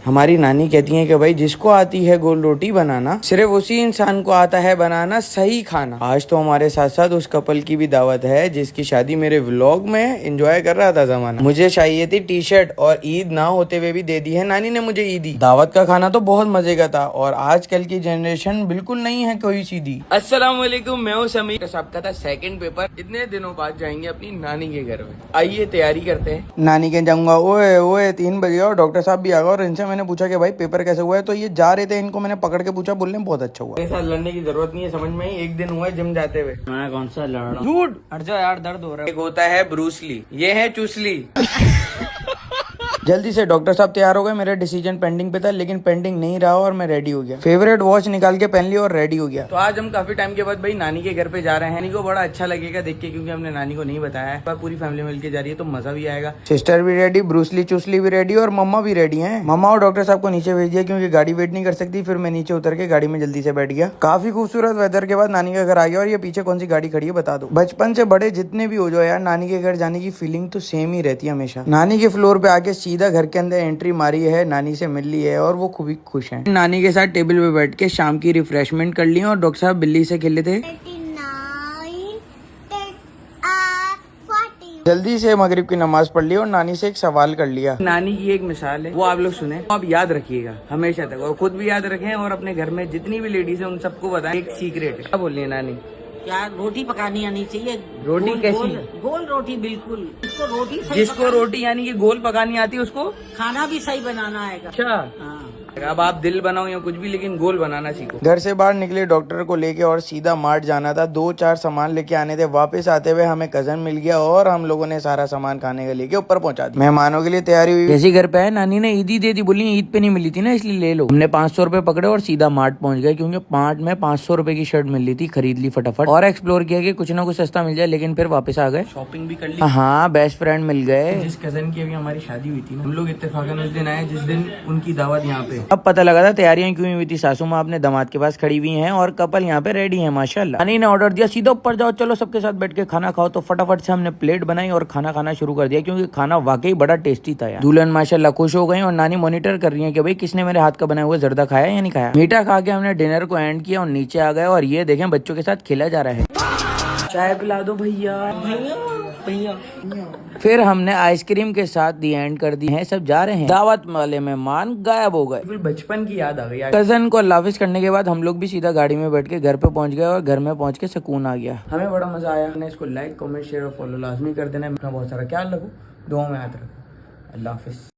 हमारी नानी कहती है कि भाई जिसको आती है गोल रोटी बनाना सिर्फ उसी इंसान को आता है बनाना सही खाना। आज तो हमारे साथ साथ उस कपल की भी दावत है जिसकी शादी मेरे व्लॉग में एंजॉय कर रहा था जमाना। मुझे चाहिए थी टी शर्ट और ईद ना होते हुए भी दे दी है नानी ने मुझे ईदी। दावत का खाना तो बहुत मजे का था और आजकल की जनरेशन बिल्कुल नहीं है कोई सीधी। अस्सलाम वालेकुम, मैं हूँ समीर। सबका था सेकंड पेपर, इतने दिनों बाद जाएंगे अपनी नानी के घर में। आइए तैयारी करते हैं। नानी के जाऊंगा ओए ओए 3 बजे और डॉक्टर साहब भी आ गए और इनसे मैंने पूछा कि भाई पेपर कैसे हुआ है, तो ये जा रहे थे, इनको मैंने पकड़ के पूछा, बोलने बहुत अच्छा हुआ। मेरे साथ लड़ने की जरूरत नहीं है, समझ में ही एक दिन हुआ है जिम जाते हुए। मैं कौन सा लड़ रहा हूँ? झूठ, हट जाओ यार, दर्द हो रहा है। एक होता है ब्रूसली, ये है चुसली। जल्दी से डॉक्टर साहब तैयार हो गए। मेरा डिसीजन पेंडिंग पे था लेकिन पेंडिंग नहीं रहा और मैं रेडी हो गया। फेवरेट वॉच निकाल के पहन ली और रेडी हो गया। तो आज हम काफी टाइम के बाद भाई नानी के घर पे जा रहे हैं। नानी को बड़ा अच्छा लगेगा देख के, क्योंकि हमने नानी को नहीं बताया है। पूरी फैमिली मिलके जा रही है तो मजा भी आएगा। सिस्टर भी रेडी, ब्रूसली चुसली भी रेडी और मम्मा भी रेडी है। मम्मा और डॉक्टर साहब को नीचे भेज दिया क्योंकि गाड़ी वेट नहीं कर सकती। फिर मैं नीचे उतर के गाड़ी में जल्दी से बैठ गया। काफी खूबसूरत वेदर के बाद नानी का घर आ गया। और ये पीछे कौन सी गाड़ी खड़ी है बता दो। बचपन से बड़े जितने भी हो जाओ यार, नानी के घर जाने की फीलिंग तो सेम ही रहती है हमेशा। नानी के फ्लोर पे आके सीधा घर के अंदर एंट्री मारी है, नानी से मिल ली है और वो खूब ही खुश हैं। नानी के साथ टेबल पे बैठ के शाम की रिफ्रेशमेंट कर ली और डॉक्टर साहब बिल्ली से खेले थे। 39, जल्दी से मगरिब की नमाज पढ़ ली और नानी से एक सवाल कर लिया। नानी की एक मिसाल है, वो आप लोग सुने, आप याद रखिएगा हमेशा तक और खुद भी याद रखें और अपने घर में जितनी भी लेडीज है उन सबको बताएं। एक सीक्रेट है। क्या बोल रही है नानी? क्या रोटी पकानी आनी चाहिए। रोटी गोल, कैसी? गोल रोटी, बिल्कुल। जिसको रोटी यानी कि गोल पकानी आती है उसको खाना भी सही बनाना आएगा। अच्छा, हाँ। अब आप दिल बनाओ या कुछ भी, लेकिन गोल बनाना सीखो। घर से बाहर निकले डॉक्टर को लेके और सीधा मार्ट जाना था। 2-4 सामान लेके आने थे। वापस आते हुए हमें कजन मिल गया और हम लोगों ने सारा सामान खाने का लेके ऊपर पहुंचा दिया। मेहमानों के लिए तैयारी हुई। जैसे घर पे आए नानी ने ईदी दे दी, बोली ईद पे नहीं मिली थी ना इसलिए ले लो। हमने 500 रुपए पकड़े और सीधा मार्ट पहुंच गए क्योंकि मार्ट में 500 रुपए की शर्ट मिल रही थी। खरीद ली फटाफट और एक्सप्लोर किया कि कुछ ना कुछ सस्ता मिल जाए, लेकिन फिर वापस आ गए। शॉपिंग भी कर ली। हाँ, बेस्ट फ्रेंड मिल गए। जिस कजन की अभी हमारी शादी हुई थी ना, हम लोग इत्तेफाकन उस दिन आए जिस दिन उनकी दावत यहाँ पे। अब पता लगा था तैयारियां क्यों हुई थी। सासू माँ अपने दामाद के पास खड़ी हुई हैं और कपल यहाँ पे रेडी है माशाल्लाह। नानी ने ऑर्डर दिया, सीधा ऊपर जाओ, चलो सबके साथ बैठ के खाना खाओ। तो फटाफट से हमने प्लेट बनाई और खाना खाना शुरू कर दिया क्योंकि खाना वाकई बड़ा टेस्टी था यार। दुल्हन माशाल्लाह खुश हो गई और नानी मॉनिटर कर रही है कि भाई किसने मेरे हाथ का बनाया हुआ जर्दा खाया या नहीं खाया। मीठा खा के हमने डिनर को एंड किया और नीचे आ गए और ये देखें बच्चों के साथ खेला जा रहा है। चाय पिला दो भैया। फिर हमने आइसक्रीम के साथ दी एंड कर दी है। सब जा रहे हैं। दावत वाले मेहमान गायब हो गए। बचपन की याद आ गई। कजन को लाफिज करने के बाद हम लोग भी सीधा गाड़ी में बैठ के घर पे पहुंच गए और घर में पहुंच के सुकून आ गया। हमें बड़ा मजा आया। इसको लाइक कमेंट शेयर और फॉलो लाजमी कर देना। अपना बहुत सारा ख्याल रखो, दुआ में याद रखो। अल्लाह हाफिज।